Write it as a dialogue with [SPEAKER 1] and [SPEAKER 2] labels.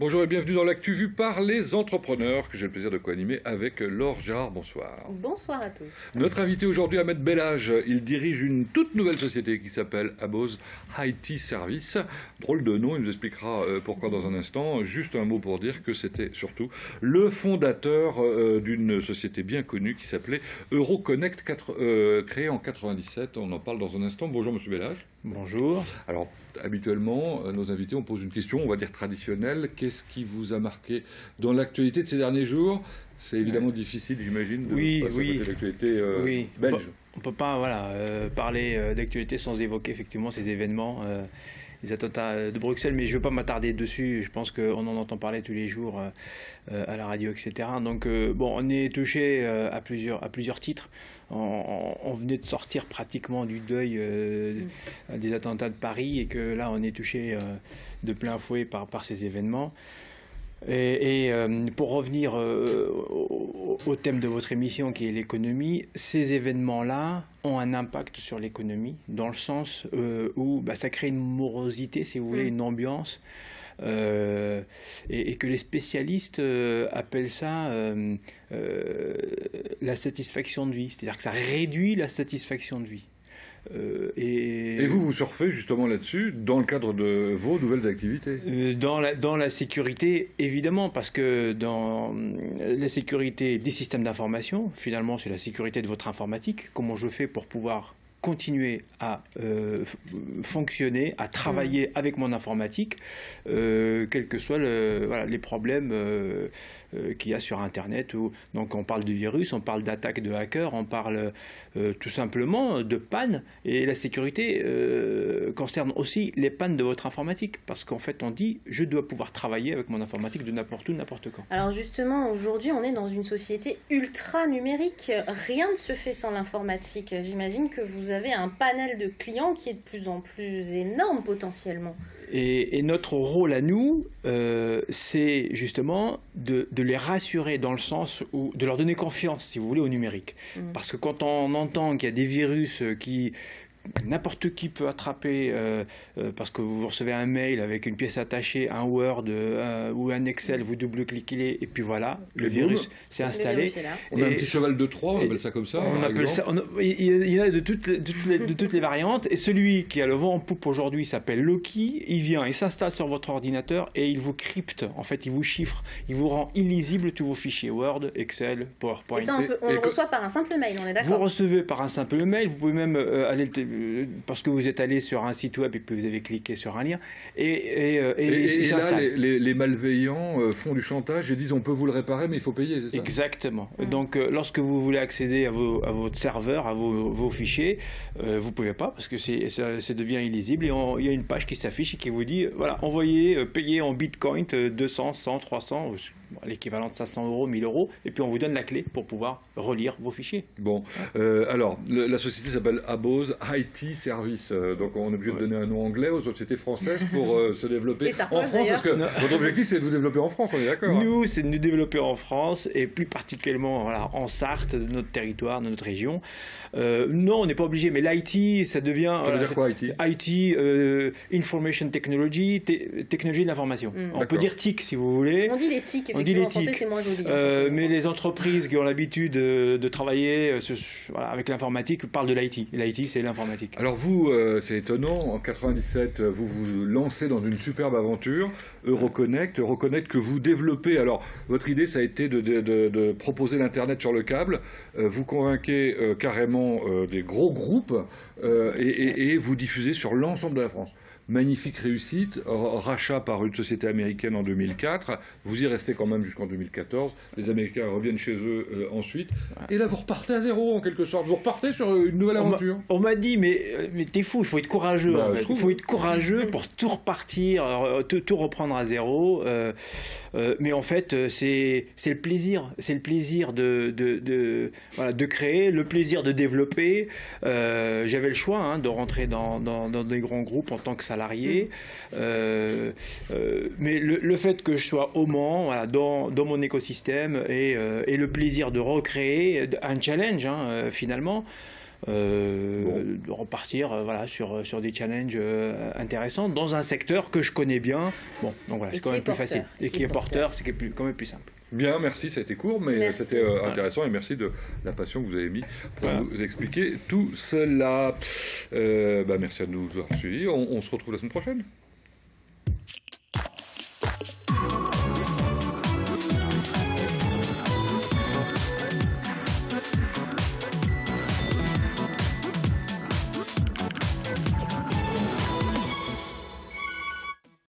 [SPEAKER 1] Bonjour et bienvenue dans l'actu vue par les entrepreneurs que j'ai le plaisir de co-animer avec Laure Gérard. Bonsoir.
[SPEAKER 2] Bonsoir à tous.
[SPEAKER 1] Notre invité aujourd'hui, Ahmed Bellage, il dirige une toute nouvelle société qui s'appelle Aboz IT Service. Drôle de nom, il nous expliquera pourquoi dans un instant. Juste un mot pour dire que c'était surtout le fondateur d'une société bien connue qui s'appelait Euroconnect, créée en 97. On en parle dans un instant. Bonjour Monsieur Bellage.
[SPEAKER 3] Bonjour.
[SPEAKER 1] Alors, habituellement, nos invités, on pose une question, on va dire traditionnelle. Qu'est-ce qui vous a marqué dans l'actualité de ces derniers jours? C'est évidemment difficile, j'imagine, de passer à côté de l'actualité belge.
[SPEAKER 3] On ne peut pas parler d'actualité sans évoquer effectivement ces événements, les attentats de Bruxelles, mais je ne veux pas m'attarder dessus. Je pense qu'on en entend parler tous les jours à la radio, etc. Donc, on est touché à plusieurs titres. On venait de sortir pratiquement du deuil des attentats de Paris et que là, on est touché de plein fouet par ces événements. Et pour revenir au thème de votre émission qui est l'économie, ces événements-là ont un impact sur l'économie dans le sens où ça crée une morosité, si vous voulez, une ambiance. Et que les spécialistes appellent ça la satisfaction de vie, c'est-à-dire que ça réduit la satisfaction de vie.
[SPEAKER 1] Et vous surfez justement là-dessus dans le cadre de vos nouvelles activités?
[SPEAKER 3] Dans la sécurité, évidemment, parce que dans la sécurité des systèmes d'information, finalement, c'est la sécurité de votre informatique. Comment je fais pour pouvoir continuer à fonctionner, à travailler avec mon informatique, quels que soient les problèmes qu'il y a sur Internet. Donc on parle de virus, on parle d'attaques de hackers, on parle tout simplement de pannes. Et la sécurité concerne aussi les pannes de votre informatique, parce qu'en fait on dit je dois pouvoir travailler avec mon informatique de n'importe où, n'importe quand.
[SPEAKER 2] Alors justement, aujourd'hui on est dans une société ultra numérique. Rien ne se fait sans l'informatique. J'imagine que vous avez un panel de clients qui est de plus en plus énorme potentiellement.
[SPEAKER 3] Et notre rôle à nous, c'est justement de les rassurer dans le sens où de leur donner confiance, si vous voulez, au numérique. Parce que quand on entend qu'il y a des virus qui n'importe qui peut attraper parce que vous recevez un mail avec une pièce attachée, un Word ou un Excel, vous double-cliquez et puis voilà, le virus s'est installé.
[SPEAKER 1] On a un petit cheval de Troie, on appelle ça comme ça.
[SPEAKER 3] On appelle ça, il y en a de toutes les variantes, et celui qui a le vent en poupe aujourd'hui s'appelle Loki. Il vient, il s'installe sur votre ordinateur et il vous crypte, en fait il vous chiffre, il vous rend illisible tous vos fichiers Word, Excel, PowerPoint.
[SPEAKER 2] Et ça on le reçoit par un simple mail, on est d'accord?
[SPEAKER 3] Vous recevez par un simple mail, vous pouvez même aller parce que vous êtes allé sur un site web et que vous avez cliqué sur un lien. Et
[SPEAKER 1] là, les malveillants font du chantage et disent on peut vous le réparer, mais il faut payer, c'est ça?
[SPEAKER 3] Exactement. Donc, lorsque vous voulez accéder à votre serveur, à vos fichiers, vous ne pouvez pas parce que ça devient illisible. Et il y a une page qui s'affiche et qui vous dit voilà, envoyez, payez en bitcoin 200, 100, 300, l'équivalent de 500 euros, 1000 euros, et puis on vous donne la clé pour pouvoir relire vos fichiers.
[SPEAKER 1] Bon, alors, la société s'appelle Aboz IT Service, donc on est obligé de donner un nom anglais aux sociétés françaises pour se développer en France, parce que votre objectif c'est de vous développer en France, on est d'accord?
[SPEAKER 3] Nous, c'est de nous développer en France, et plus particulièrement en Sarthe, de notre territoire, de notre région. Non, on n'est pas obligé, mais l'IT, ça devient...
[SPEAKER 1] Ça veut dire quoi, IT?
[SPEAKER 3] IT, Information Technology, technologie de l'information. On peut dire TIC, si vous voulez.
[SPEAKER 2] On dit les TIC, effectivement, en français, c'est moins joli.
[SPEAKER 3] Mais les entreprises qui ont l'habitude de travailler avec l'informatique parlent de l'IT. L'IT, c'est l'informatique.
[SPEAKER 1] Alors vous, c'est étonnant, en 97, vous vous lancez dans une superbe aventure, Euroconnect que vous développez. Alors, votre idée, ça a été de proposer l'Internet sur le câble. Vous convainquez carrément des gros groupes et vous diffusez sur l'ensemble de la France. Magnifique réussite, rachat par une société américaine en 2004. Vous y restez quand même jusqu'en 2014. Les Américains reviennent chez eux ensuite. Et là, vous repartez à zéro, en quelque sorte. Vous repartez sur une nouvelle aventure.
[SPEAKER 3] On m'a dit, mais t'es fou, il faut être courageux. Il faut être courageux pour tout repartir, tout reprendre à zéro. Mais en fait, c'est le plaisir. C'est le plaisir de créer, le plaisir de développer. J'avais le choix de rentrer dans des grands groupes en tant que salarié. Mais le fait que je sois au Mans, dans mon écosystème, et le plaisir de recréer un challenge, finalement, de repartir voilà, sur des challenges intéressants dans un secteur que je connais bien. Bon, donc voilà, c'est quand même plus facile. Et qui est porteur, c'est quand même plus simple.
[SPEAKER 1] Bien, merci, ça a été court, mais c'était intéressant et merci de la passion que vous avez mis pour nous expliquer tout cela. Merci à nous avoir suivis. On se retrouve la semaine prochaine.